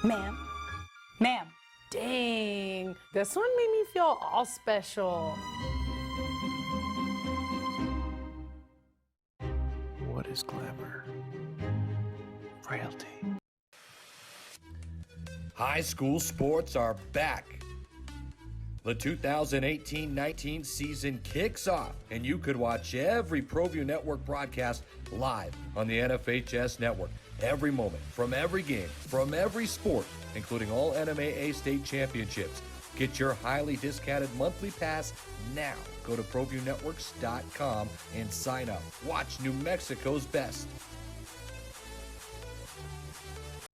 Ma'am. Ma'am. Dang, this one made me feel all special. What is glamour? Frailty. High school sports are back. The 2018-19 season kicks off, and you could watch every ProView Network broadcast live on the NFHS network. Every moment, from every game, from every sport, including all NMAA state championships. Get your highly discounted monthly pass now. Go to ProViewNetworks.com and sign up. Watch New Mexico's best.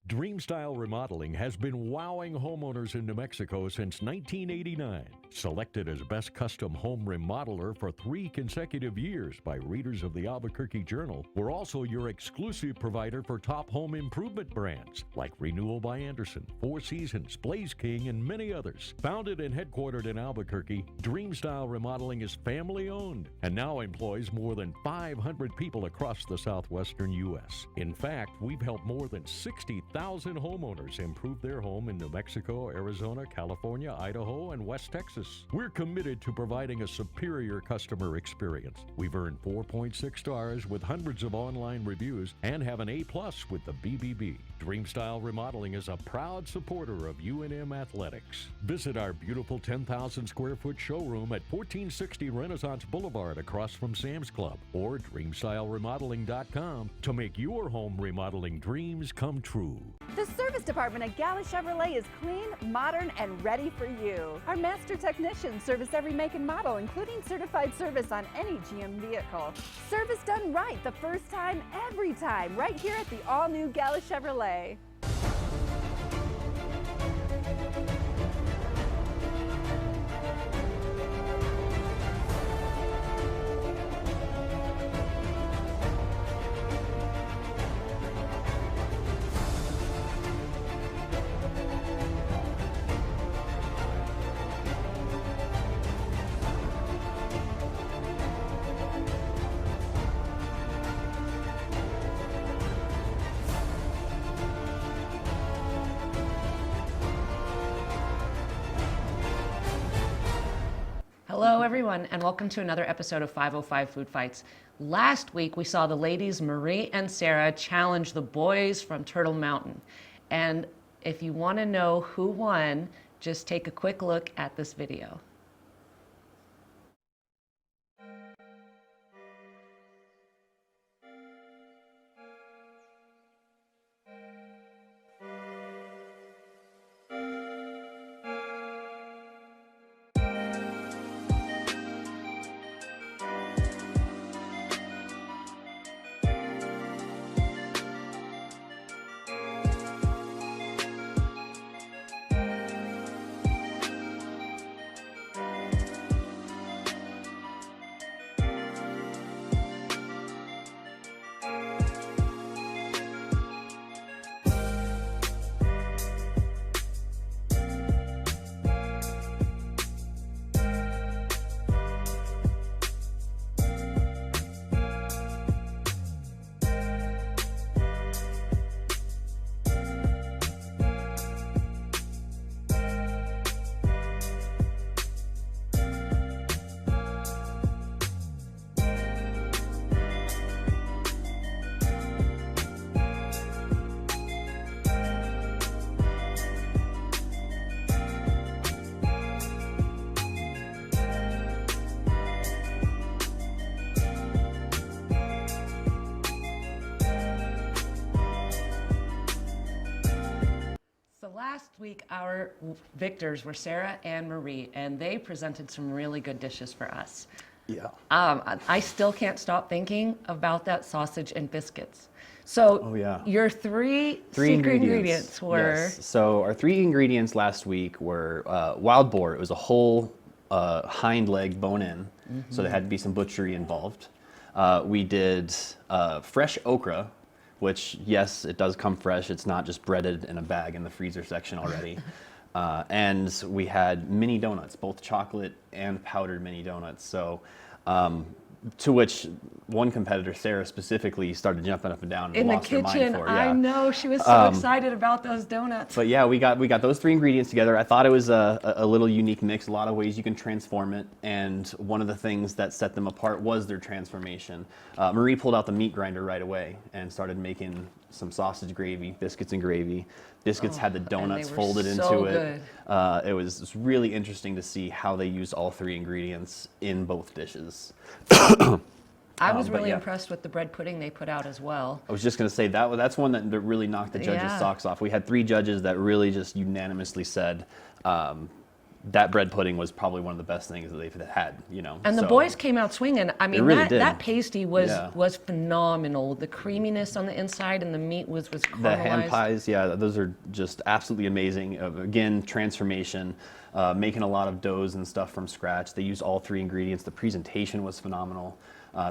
Dreamstyle Remodeling has been wowing homeowners in New Mexico since 1989. Selected as Best Custom Home Remodeler for 3 consecutive years by readers of the Albuquerque Journal, we're also your exclusive provider for top home improvement brands like Renewal by Anderson, Four Seasons, Blaze King, and many others. Founded and headquartered in Albuquerque, Dreamstyle Remodeling is family-owned and now employs more than 500 people across the southwestern U.S. In fact, we've helped more than 60,000 homeowners improve their home in New Mexico, Arizona, California, Idaho, and West Texas. We're committed to providing a superior customer experience. We've earned 4.6 stars with hundreds of online reviews and have an A+ with the BBB. Dreamstyle Remodeling is a proud supporter of UNM Athletics. Visit our beautiful 10,000 square foot showroom at 1460 Renaissance Boulevard across from Sam's Club or DreamstyleRemodeling.com to make your home remodeling dreams come true. The service department at Gala Chevrolet is clean, modern, and ready for you. Our master technicians service every make and model, including certified service on any GM vehicle. Service done right the first time, every time, right here at the all-new Gala Chevrolet. Hello everyone, and welcome to another episode of 505 Food Fights. Last week we saw the ladies Marie and Sarah challenge the boys from Turtle Mountain. And if you want to know who won, just take a quick look at this video. Last week, our victors were Sarah and Marie, and they presented some really good dishes for us. Yeah. I still can't stop thinking about that sausage and biscuits. So your three secret ingredients were? Yes. So our 3 ingredients last week were wild boar. It was a whole hind leg bone-in, so there had to be some butchery involved. We did fresh okra, which, yes, it does come fresh. It's not just breaded in a bag in the freezer section already. And we had mini donuts, both chocolate and powdered mini donuts. So To which one competitor, Sarah specifically, started jumping up and down and In the lost her mind kitchen, for. I Yeah. know. She was so excited about those donuts. But yeah, we got those 3 ingredients together. I thought it was a little unique mix. A lot of ways you can transform it, and one of the things that set them apart was their transformation. Marie pulled out the meat grinder right away and started making some sausage gravy, biscuits and gravy. Biscuits had the donuts were folded so into good. it. It was really interesting to see how they used all 3 ingredients in both dishes. I was but really yeah. impressed with the bread pudding they put out as well. I was just going to say that's one that really knocked the judges' Yeah. socks off. We had 3 judges that really just unanimously said that bread pudding was probably one of the best things that they've had. And the So, boys came out swinging. I mean, really did. that pasty was Yeah. was phenomenal. The creaminess on the inside and the meat was caramelized. The hand pies, yeah, those are just absolutely amazing. Again, transformation, making a lot of doughs and stuff from scratch. They used all 3 ingredients. The presentation was phenomenal.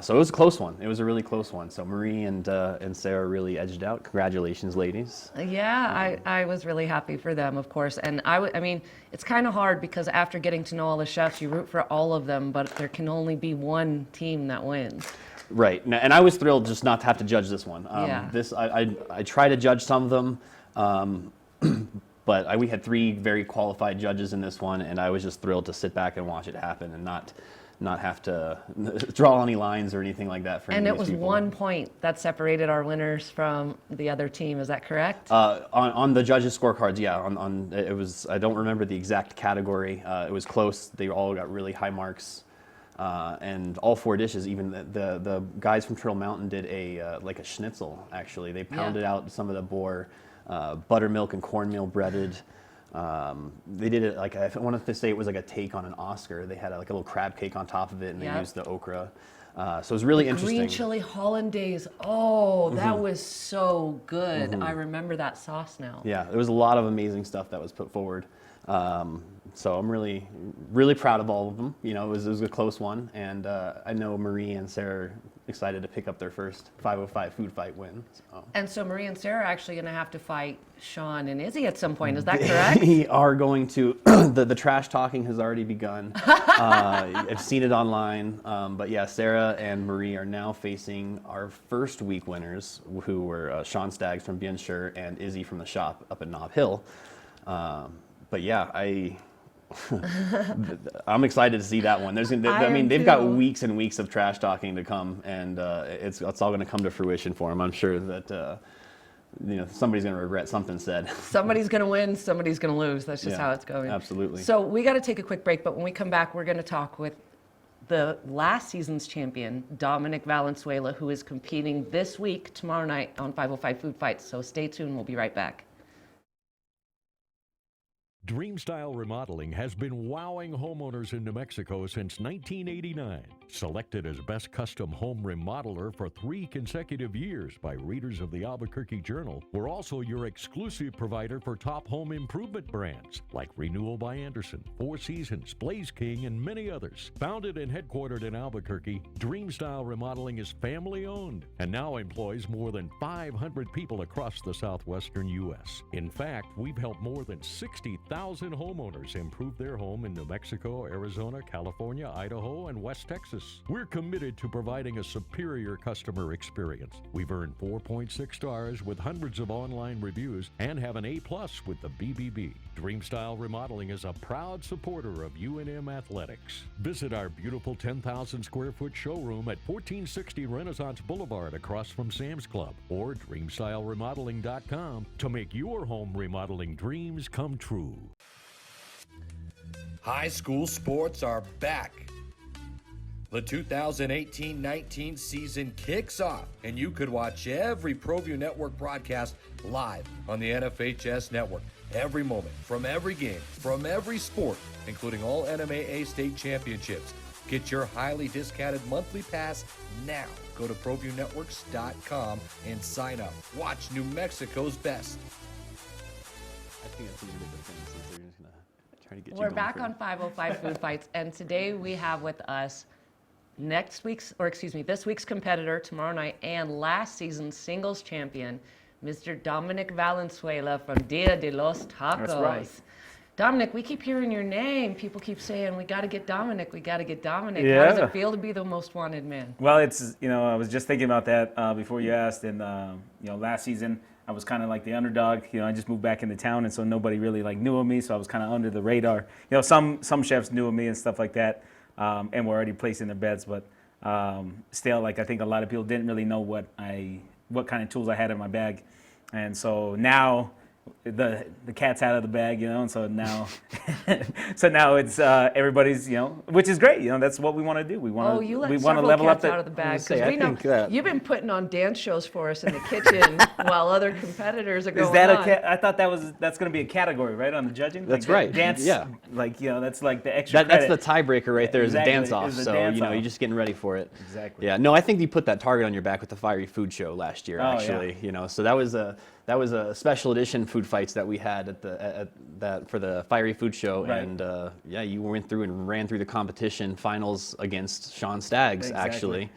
So it was a close one. It was a really close one. So Marie and Sarah really edged out. Congratulations, ladies. Yeah, I was really happy for them, of course. And I mean, it's kind of hard because after getting to know all the chefs, you root for all of them, but there can only be one team that wins. Right, and I was thrilled just not to have to judge this one. Yeah. I try to judge some of them, but we had 3 very qualified judges in this one, and I was just thrilled to sit back and watch it happen and not have to draw any lines or anything like that for And any it of these was people. 1 point that separated our winners from the other team. Is that correct? On the judges' scorecards, yeah. On it was, I don't remember the exact category. It was close. They all got really high marks, and all 4 dishes. Even the guys from Turtle Mountain did a like a schnitzel. Actually, they pounded out some of the boar, buttermilk and cornmeal breaded. They did it like, I wanted to say it was like a take on an Oscar. They had like a little crab cake on top of it, and they used the okra. So it was really interesting. Green chili hollandaise. Oh, that was so good. I remember that sauce now. Yeah, there was a lot of amazing stuff that was put forward. So I'm really, really proud of all of them. It was a close one, and I know Marie and Sarah are excited to pick up their first 505 food fight win. So. And so Marie and Sarah are actually going to have to fight Sean and Izzy at some point. Is that correct? They are going to. The trash talking has already begun. I've seen it online. But yeah, Sarah and Marie are now facing our first week winners, who were Sean Staggs from Bien Sure and Izzy from the shop up at Nob Hill. But yeah, I'm excited to see that one. They've got weeks and weeks of trash talking to come, and it's all going to come to fruition for them. I'm sure that somebody's going to regret something said. Somebody's going to win, somebody's going to lose. That's just Yeah, how it's going. absolutely. So we got to take a quick break, but when we come back, we're going to talk with the last season's champion, Dominic Valenzuela, who is competing this week, tomorrow night on 505 Food Fights. So stay tuned. We'll be right back. Dreamstyle Remodeling has been wowing homeowners in New Mexico since 1989. Selected as Best Custom Home Remodeler for 3 consecutive years by readers of the Albuquerque Journal, we're also your exclusive provider for top home improvement brands like Renewal by Anderson, Four Seasons, Blaze King, and many others. Founded and headquartered in Albuquerque, Dreamstyle Remodeling is family-owned and now employs more than 500 people across the southwestern U.S. In fact, we've helped more than 60,000 homeowners improve their home in New Mexico, Arizona, California, Idaho, and West Texas. We're committed to providing a superior customer experience. We've earned 4.6 stars with hundreds of online reviews and have an A+ with the BBB. Dreamstyle Remodeling is a proud supporter of UNM Athletics. Visit our beautiful 10,000 square foot showroom at 1460 Renaissance Boulevard across from Sam's Club, or dreamstyleremodeling.com to make your home remodeling dreams come true. High school sports are back. The 2018-19 season kicks off, and you could watch every ProView Network broadcast live on the NFHS network. Every moment, from every game, from every sport, including all NMAA state championships. Get your highly discounted monthly pass now. Go to ProViewNetworks.com and sign up. Watch New Mexico's best. I think that's one of the things is they're just going to try to get you We're going back for- on 505 Food Fights, and today we have with us this week's competitor tomorrow night and last season's singles champion, Mr. Dominic Valenzuela from Dia de los Tacos. That's right. Dominic, we keep hearing your name. People keep saying, we got to get Dominic, we got to get Dominic. Yeah. How does it feel to be the most wanted man? Well, it's, I was just thinking about that before you asked. And, last season, I was kind of like the underdog. I just moved back into town, and so nobody really knew of me, so I was kind of under the radar. Some chefs knew of me and stuff like that, and were already placing their bets, but still, I think a lot of people didn't really know what kind of tools I had in my bag. And so now the cat's out of the bag, and so now it's everybody's, which is great. That's what we want to do. We want to level up out of the bag, because we know you've been putting on dance shows for us in the kitchen while other competitors are going on. I thought that's going to be a category, right, on the judging. That's right. Dance. Yeah. That's like the extra. That's the tiebreaker right there. Exactly. Is a dance off. So you're just getting ready for it. Exactly. Yeah. No, I think you put that target on your back with the Fiery Food Show last year. Actually, yeah. So that was a special edition Food Fights that we had for the Fiery Food Show, right. And you went through and ran through the competition finals against Sean Staggs, Exactly. actually.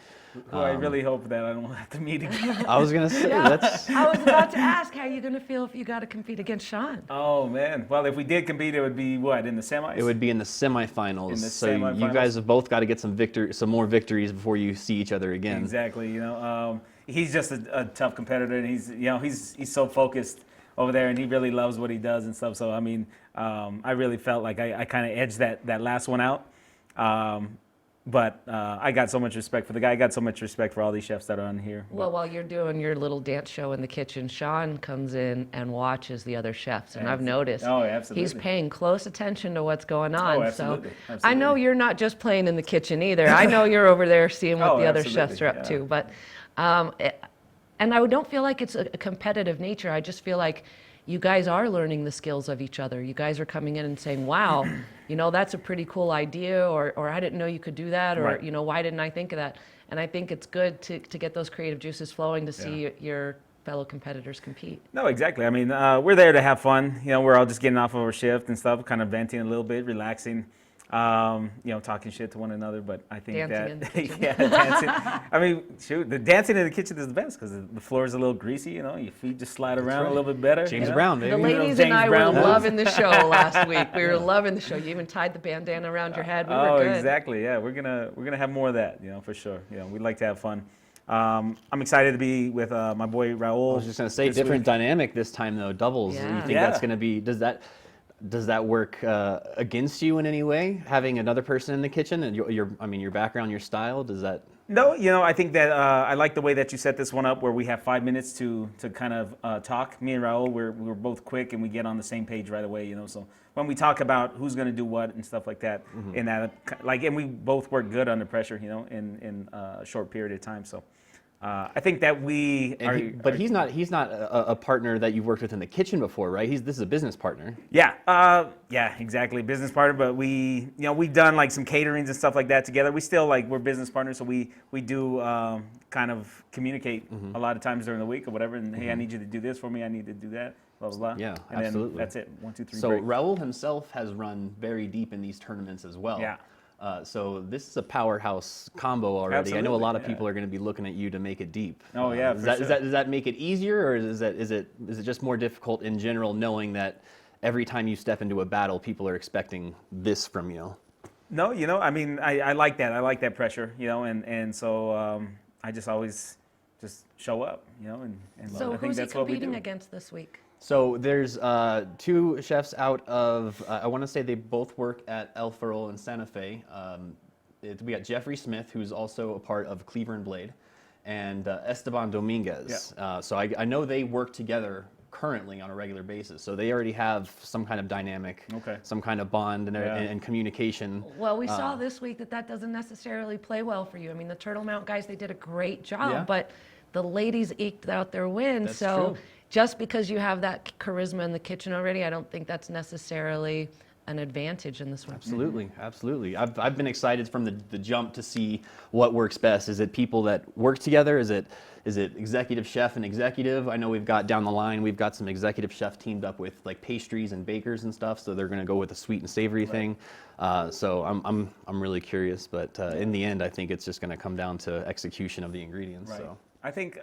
Who I really hope that I don't have to meet again. I was gonna say that's. I was about to ask, how are you going to feel if you got to compete against Sean? Oh man! Well, if we did compete, it would be what, in the semis? It would be in the semifinals. In the so semifinals. you guys have both got to get some more victories before you see each other again. Exactly. He's just a tough competitor, and he's so focused over there, and he really loves what he does and stuff. So I really felt like I kind of edged that last one out. But I got so much respect for the guy. I got so much respect for all these chefs that are on here. Well, while you're doing your little dance show in the kitchen, Sean comes in and watches the other chefs, and I've noticed he's paying close attention to what's going on. Oh, absolutely. So I know you're not just playing in the kitchen either. I know you're over there seeing what the other chefs are up to. But and I don't feel like it's a competitive nature. I just feel like you guys are learning the skills of each other. You guys are coming in and saying, wow, that's a pretty cool idea, or I didn't know you could do that, or, right. Why didn't I think of that? And I think it's good to get those creative juices flowing to see your fellow competitors compete. No, exactly. I mean, we're there to have fun. We're all just getting off of our shift and stuff, kind of venting a little bit, relaxing. Talking shit to one another, but I think dancing in the kitchen. dancing. I mean, shoot, the dancing in the kitchen is the best because the floor is a little greasy, your feet just slide around a little bit better. James Brown, baby. The ladies and I were loving the show last week. We were loving the show. You even tied the bandana around your head. We were good. Exactly. Yeah, we're gonna have more of that, for sure. We'd like to have fun. I'm excited to be with my boy Raul. I was just gonna say different dynamic this time though, doubles. Yeah. You think that's gonna be? Does that work against you in any way, having another person in the kitchen and your background, your style? Does that? No, I think that I like the way that you set this one up, where we have 5 minutes to kind of talk. Me and Raul, we're both quick and we get on the same page right away. So when we talk about who's going to do what and stuff like that, and we both work good under pressure, in a short period of time. So. I think that he's not a partner that you've worked with in the kitchen before, right? This is a business partner. Yeah, exactly, business partner. But we've done some caterings and stuff like that together. We still we're business partners, so we do kind of communicate a lot of times during the week or whatever. And hey, I need you to do this for me. I need to do that. Blah blah blah. Yeah, and absolutely. Then that's it. 1, 2, 3. So break. Raul himself has run very deep in these tournaments as well. Yeah. So this is a powerhouse combo already. Absolutely, I know a lot of people are going to be looking at you to make it deep. Oh yeah, does that make it easier, or is it just more difficult in general, knowing that every time you step into a battle, people are expecting this from you? No, I mean, I like that. I like that pressure, and so I just always just show up, and So I think who's he that's what we competing do. against this week? So there's 2 chefs out of, I want to say they both work at El Farol in Santa Fe. We got Jeffrey Smith, who's also a part of Cleaver and Blade, and Esteban Dominguez. Yeah. So I know they work together currently on a regular basis. So they already have some kind of dynamic, some kind of bond and communication. Well, we saw this week that doesn't necessarily play well for you. I mean, the Turtle Mount guys, they did a great job, but the ladies eked out their win. That's so true. Just because you have that charisma in the kitchen already, I don't think that's necessarily an advantage in this one. Absolutely. I've been excited from the jump to see what works best. Is it people that work together? Is it executive chef and executive? I know we've got down the line, we've got some executive chef teamed up with pastries and bakers and stuff, so they're going to go with a sweet and savory thing. So I'm really curious, but in the end, I think it's just going to come down to execution of the ingredients. Right. So. I think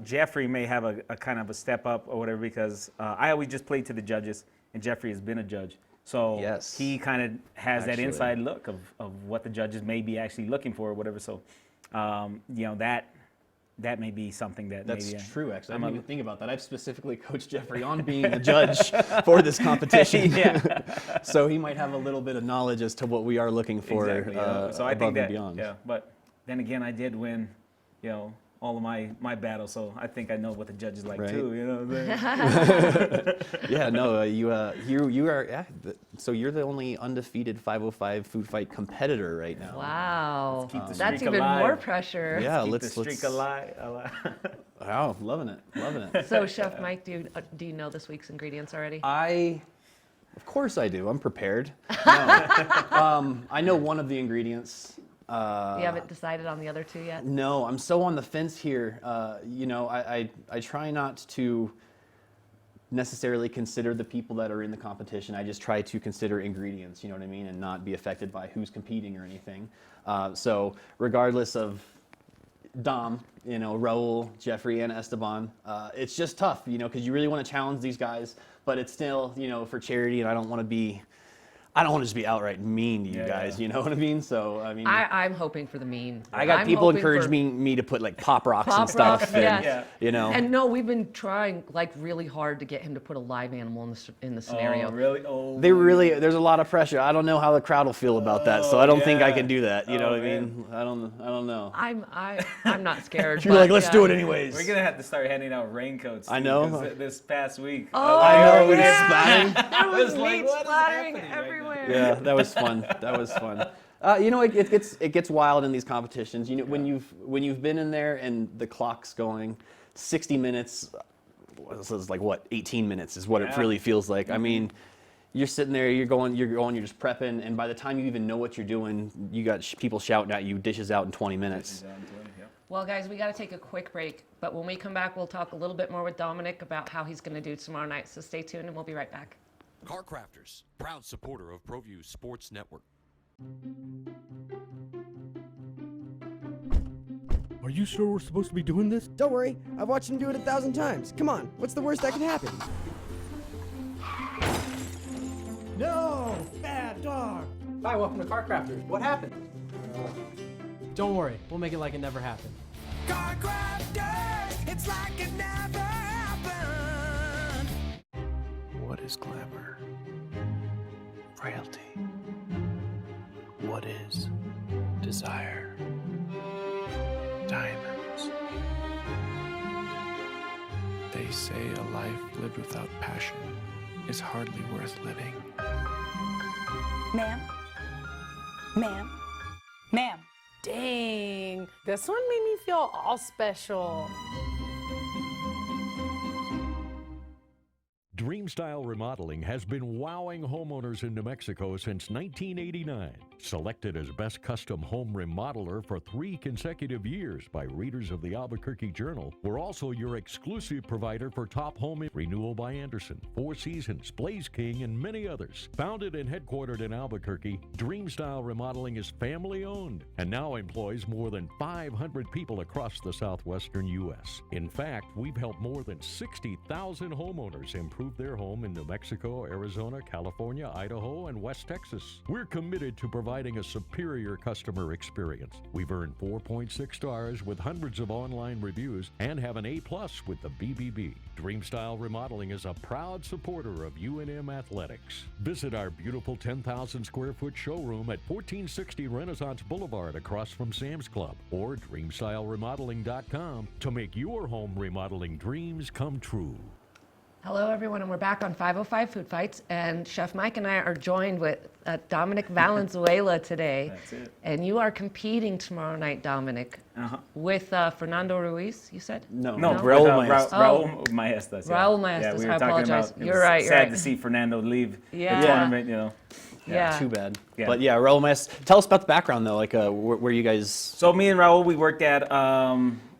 Jeffrey may have a kind of a step up or whatever, because I always just played to the judges, and Jeffrey has been a judge. So Yes. he kind of has that Actually. inside look of what the judges may be actually looking for or whatever. So, that may be something that That's maybe true, actually. I I'm didn't a- even think about that. I've specifically coached Jeffrey on being a judge for this competition. Yeah. So he might have a little bit of knowledge as to what we are looking for Exactly. So I above think that, and beyond. yeah. But then again, I did win, all of my battles. So I think I know what the judges like Right. too. You know what I'm saying? Yeah, no, you are. Yeah, so you're the only undefeated 505 food fight competitor right now. Wow. keep the That's streak even alive. more pressure. Yeah, Keep let's the streak alive. Wow, loving it. So, Chef Mike, do you know this week's ingredients already? Of course I do. I'm prepared. No. I know one of the ingredients. You haven't decided on the other two yet? No, I'm so on the fence here. I try not to necessarily consider the people that are in the competition. I just try to consider ingredients, you know what I mean, and not be affected by who's competing or anything. So regardless of Dom, Raul, Jeffrey, and Esteban, it's just tough, because you really want to challenge these guys, but it's still, for charity, and I don't want to just be outright mean to you guys, you know what I mean? So, I mean, I'm hoping for the mean. I got I'm people hoping encouraging me to put like pop rocks and Pop stuff, rocks, and, yes. And no, we've been trying really hard to get him to put a live animal in the scenario. Oh, really? Oh, there's a lot of pressure. I don't know how the crowd will feel about that, so I don't think I can do that. You know what I mean? I don't know. I'm not scared. You're like, let's do it anyways. We're gonna have to start handing out raincoats. I know. 'cause this past week. Oh, I know, it was yeah. splatting. There was like, meat what is splattering happening right now? everywhere. Yeah, that was fun. It gets wild in these competitions. When you've been in there and the clock's going, 60 minutes. This is like what 18 minutes is what it really feels like. I mean, you're sitting there, you're just prepping, and by the time you even know what you're doing, you got people shouting at you, dishes out in 20 minutes. Well, guys, we got to take a quick break, but when we come back, we'll talk a little bit more with Dominic about how he's going to do tomorrow night. So stay tuned, and we'll be right back. Car Crafters, proud supporter of ProView Sports Network. Are you sure we're supposed to be doing this? Don't worry, I've watched him do it 1,000 times. Come on, what's the worst that can happen? No! Bad dog! Hi, welcome to Car Crafters. What happened? Don't worry, we'll make it like it never happened. Car Crafters, it's like it never happened. What is glamour? Frailty. What is desire? Diamonds. They say a life lived without passion is hardly worth living. Ma'am? Ma'am? Ma'am? Dang, this one made me feel all special. Dreamstyle Remodeling has been wowing homeowners in New Mexico since 1989. Selected as Best Custom Home Remodeler for 3 consecutive years by readers of the Albuquerque Journal, we're also your exclusive provider for Top Home Renewal by Anderson, Four Seasons, Blaze King, and many others. Founded and headquartered in Albuquerque, Dreamstyle Remodeling is family-owned and now employs more than 500 people across the southwestern U.S. In fact, we've helped more than 60,000 homeowners improve their home in New Mexico, Arizona, California, Idaho, and West Texas. We're committed to providing a superior customer experience. We've earned 4.6 stars with hundreds of online reviews and have an A+ with the BBB. Dreamstyle Remodeling is a proud supporter of UNM Athletics. Visit our beautiful 10,000 square foot showroom at 1460 Renaissance Boulevard across from Sam's Club or dreamstyleremodeling.com to make your home remodeling dreams come true. Hello, everyone, and we're back on 505 Food Fights, and Chef Mike and I are joined with Dominic Valenzuela today. That's it. And you are competing tomorrow night, Dominic, with Fernando Ruiz, you said? No, Raul Maestas. Raul Maestas. Raul Maestas, Yeah, we were I talking apologize. about. You're right, you're Sad right. to see Fernando leave Yeah. the tournament. Yeah. Too bad. Yeah. But yeah, Raul Maestas. Tell us about the background though. Like, where you guys? So me and Raul, we worked at.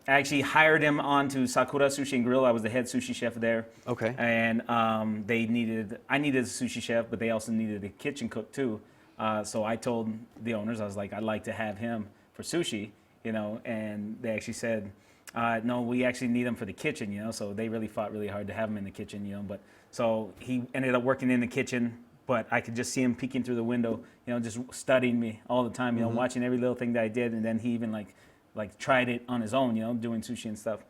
I actually hired him onto Sakura Sushi and Grill. I was the head sushi chef there. Okay. And I needed a sushi chef, but they also needed a kitchen cook too. So I told the owners, I was like, I'd like to have him for sushi, and they actually said, no, we actually need him for the kitchen, so they really fought really hard to have him in the kitchen, but so he ended up working in the kitchen but I could just see him peeking through the window, just studying me all the time, watching every little thing that I did. And then he even like tried it on his own, doing sushi and stuff.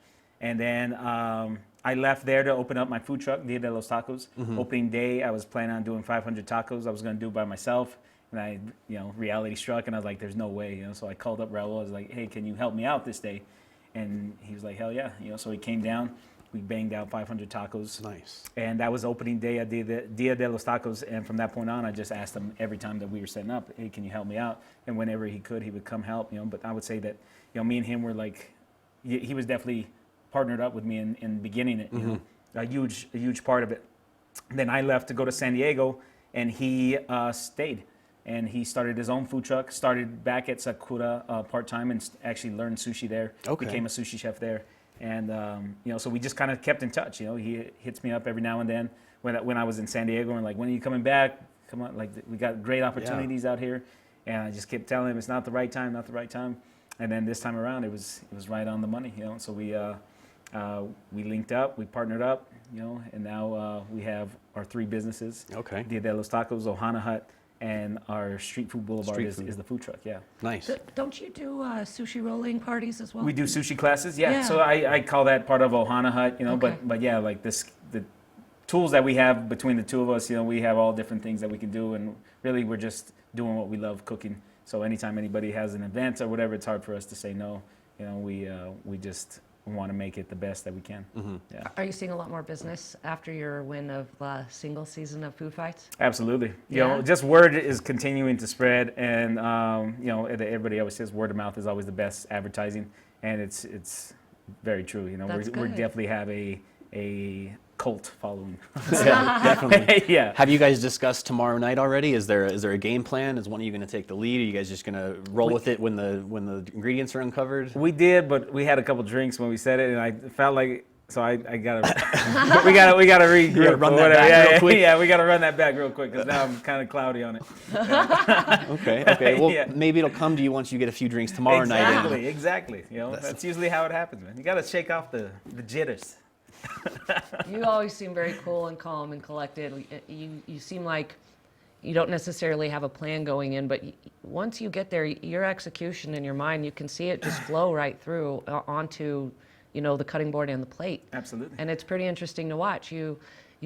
And then I left there to open up my food truck, Dia de los Tacos. Opening day, I was planning on doing 500 tacos. I was going to do it by myself. And I, reality struck, and I was like, there's no way, So I called up Raul. I was like, hey, can you help me out this day? And he was like, hell yeah. So he came down. We banged out 500 tacos. Nice. And that was opening day at Dia de los Tacos. And from that point on, I just asked him every time that we were setting up, hey, can you help me out? And whenever he could, he would come help, But I would say that, me and him were like, he was definitely partnered up with me in beginning it, a huge part of it. Then I left to go to San Diego, and he stayed. And he started his own food truck, started back at Sakura part-time, and actually learned sushi there. Okay. Became a sushi chef there. And, so we just kind of kept in touch. He hits me up every now and then when I was in San Diego, and like, when are you coming back? Come on, like, we got great opportunities out here. And I just kept telling him it's not the right time, not the right time. And then this time around, it was right on the money, So we linked up, we partnered up, and now we have our 3 businesses. Okay. Dia de los Tacos, Ohana Hut, and our Street Food Boulevard is the food truck, yeah. Nice. Don't you do sushi rolling parties as well? We do sushi classes, yeah. So I call that part of Ohana Hut, Okay. but yeah, like the tools that we have between the two of us, we have all different things that we can do, and really we're just doing what we love, cooking. So anytime anybody has an event or whatever, it's hard for us to say no. We just want to make it the best that we can. Yeah. Are you seeing a lot more business after your win of the single season of Food Fights? Absolutely. Yeah? Just word is continuing to spread, and everybody always says word of mouth is always the best advertising, and it's very true. We definitely have a cult following. Yeah, definitely. Yeah. Have you guys discussed tomorrow night already? Is there a game plan? Is one of you going to take the lead? Are you guys just going to roll with it when the ingredients are uncovered? We did, but we had a couple drinks when we said it, and I felt like I gotta we gotta regroup. Run that back real quick. Yeah, we gotta run that back real quick because now I'm kind of cloudy on it. Okay. Well, maybe it'll come to you once you get a few drinks tomorrow night. Exactly. That's usually how it happens, man. You gotta shake off the jitters. You always seem very cool and calm and collected. You seem like you don't necessarily have a plan going in, but once you get there, your execution in your mind, you can see it just flow right through onto, the cutting board and the plate. Absolutely. And it's pretty interesting to watch. You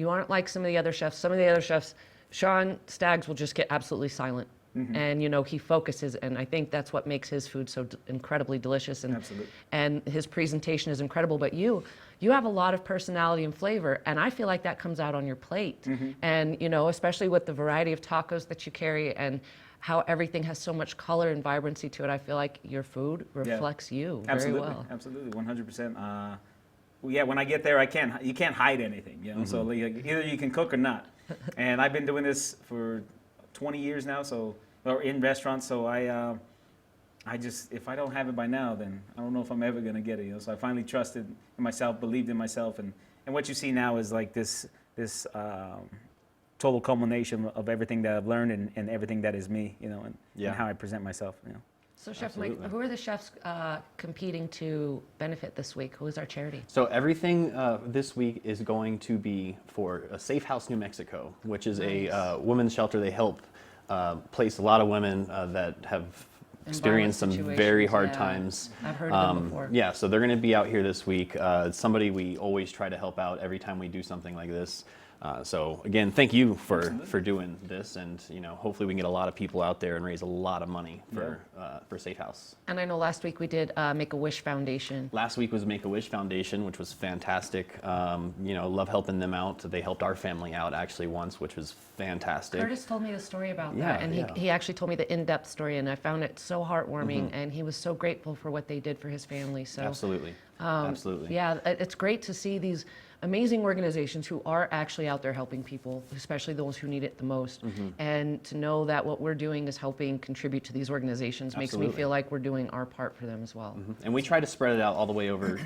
aren't like some of the other chefs. Some of the other chefs, Sean Staggs will just get absolutely silent. And he focuses, and I think that's what makes his food so incredibly delicious. And Absolutely. And his presentation is incredible. But you have a lot of personality and flavor, and I feel like that comes out on your plate. And especially with the variety of tacos that you carry and how everything has so much color and vibrancy to it, I feel like your food reflects you very well. Absolutely, 100%. Yeah, when I get there, you can't hide anything. So either you can cook or not. And I've been doing this for 20 years now, or in restaurants, so I just, if I don't have it by now, then I don't know if I'm ever gonna get it. So I finally trusted in myself, believed in myself, and what you see now is like this total culmination of everything that I've learned and everything that is me, and how I present myself. So Chef Mike, who are the chefs competing to benefit this week? Who is our charity? So everything this week is going to be for a Safe House New Mexico, which is a women's shelter. They help place a lot of women that have experienced some very hard times. I've heard of them before. Yeah, so they're going to be out here this week. It's somebody we always try to help out every time we do something like this. So again, thank you for doing this, and hopefully we can get a lot of people out there and raise a lot of money for Safe House. And I know last week we did Make-A-Wish Foundation. Last week was Make-A-Wish Foundation, which was fantastic. Love helping them out. They helped our family out actually once, which was fantastic. Curtis told me the story about that, and he actually told me the in-depth story, and I found it so heartwarming, and he was so grateful for what they did for his family. So absolutely. Yeah, it's great to see these amazing organizations who are actually out there helping people, especially those who need it the most. And to know that what we're doing is helping contribute to these organizations makes me feel like we're doing our part for them as well. And we try to spread it out all the way over,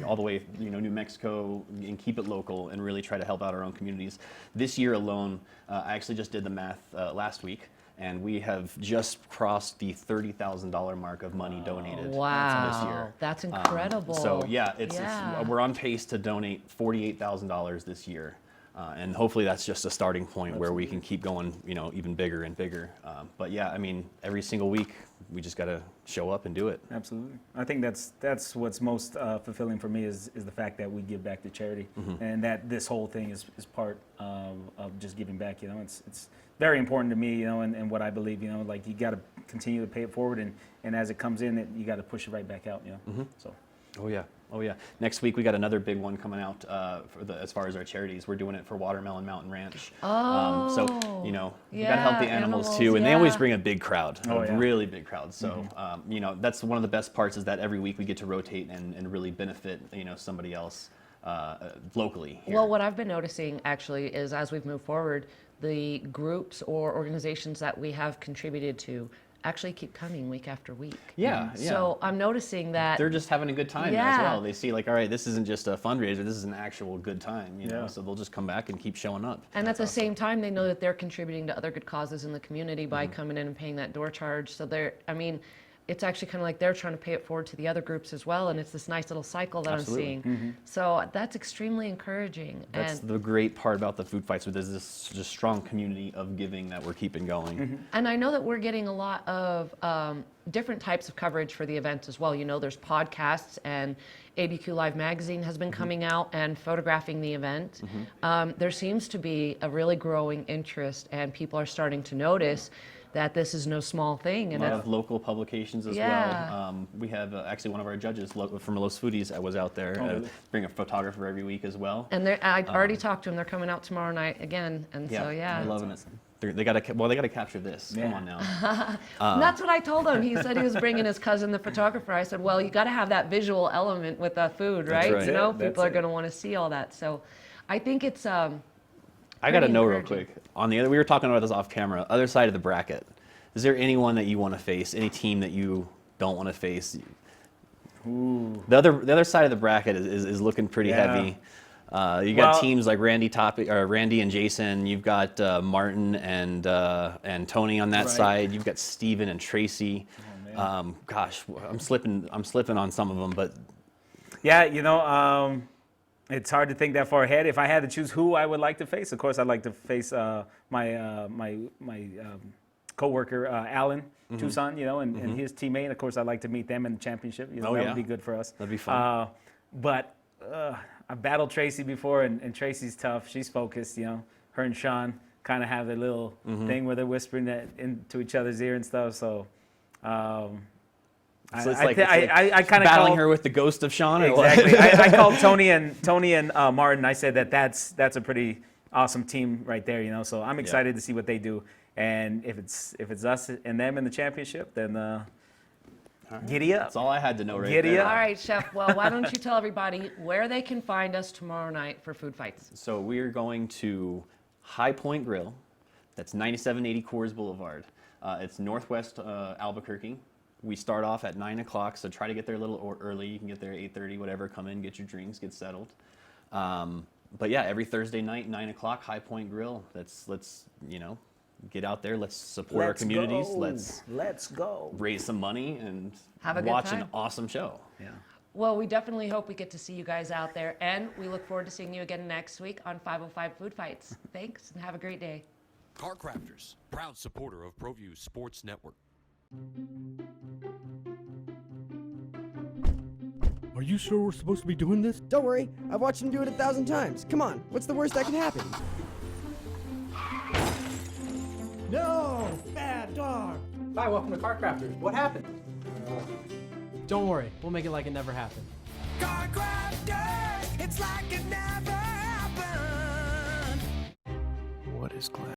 New Mexico, and keep it local, and really try to help out our own communities. This year alone, I actually just did the math last week, and we have just crossed the $30,000 mark of money donated this year. That's incredible. So yeah, it's we're on pace to donate $48,000 this year. And hopefully that's just a starting point where we can keep going, even bigger and bigger. But yeah, I mean, every single week we just got to show up and do it. Absolutely. I think that's what's most fulfilling for me is the fact that we give back to charity, and that this whole thing is part of just giving back. It's very important to me, and what I believe. Like you got to continue to pay it forward, and as it comes in, you got to push it right back out. So. Oh yeah. Next week we got another big one coming out as far as our charities. We're doing it for Watermelon Mountain Ranch. So you got to help the animals too, and they always bring a big crowd, really big crowd. So that's one of the best parts is that every week we get to rotate and really benefit somebody else locally here. Well, what I've been noticing actually is as we've moved forward, the groups or organizations that we have contributed to actually keep coming week after week. Yeah. So I'm noticing that they're just having a good time as well. They see like, all right, this isn't just a fundraiser, this is an actual good time, so they'll just come back and keep showing up. And at the same time, they know that they're contributing to other good causes in the community by coming in and paying that door charge. So it's actually kind of like they're trying to pay it forward to the other groups as well, and it's this nice little cycle that I'm seeing. So that's extremely encouraging. That's the great part about the Food Fights, there's this just strong community of giving that we're keeping going. And I know that we're getting a lot of different types of coverage for the event as well. There's podcasts, and ABQ Live Magazine has been coming out and photographing the event. There seems to be a really growing interest, and people are starting to notice that this is no small thing. And a lot of local publications as well. We have actually one of our judges from Los Foodies was out there, bring a photographer every week as well. And I already talked to them. They're coming out tomorrow night again, and they're loving it. They got to capture this. Come on now. That's what I told him. He said he was bringing his cousin, the photographer. I said, well, you got to have that visual element with the food, right? That's right. People are going to want to see all that. So, I think it's. I got to know real quick. We were talking about this off camera. Other side of the bracket. Is there anyone that you want to face? Any team that you don't want to face? Ooh. The other side of the bracket is looking pretty heavy. You got teams like Randy and Jason. You've got Martin and Tony on that side. You've got Steven and Tracy. Gosh, I'm slipping on some of them, but it's hard to think that far ahead. If I had to choose who I would like to face, of course I'd like to face my co-worker Alan Tucson, and his teammate. Of course, I'd like to meet them in the championship. That would be good for us. That'd be fun. But I've battled Tracy before, and Tracy's tough. She's focused. Her and Sean kind of have their little thing where they're whispering that into each other's ear and stuff. So. So it's like I kind of battling her with the ghost of Sean. Exactly. I called Tony and Martin. I said that's a pretty awesome team right there. So I'm excited to see what they do. And if it's us and them in the championship, then giddy up. That's all I had to know right giddy there. Up. All right, Chef. Well, why don't you tell everybody where they can find us tomorrow night for Food Fights? So we're going to High Point Grill. That's 9780 Coors Boulevard. It's northwest Albuquerque. We start off at 9 o'clock, so try to get there a little early. You can get there at 8:30, whatever. Come in, get your drinks, get settled. But yeah, every Thursday night, 9 o'clock, High Point Grill. Let's get out there. Let's support our communities. Let's go. Raise some money and have a good watch time. an awesome show. Yeah. Well, we definitely hope we get to see you guys out there, and we look forward to seeing you again next week on 505 Food Fights. Thanks, and have a great day. Car Crafters, proud supporter of ProView Sports Network. Are you sure we're supposed to be doing this? Don't worry, I've watched him do it 1,000 times. Come on, what's the worst that can happen? No! Bad dog! Hi, welcome to Car Crafters. What happened? Don't worry, we'll make it like it never happened. Car Crafters, it's like it never happened. What is glass?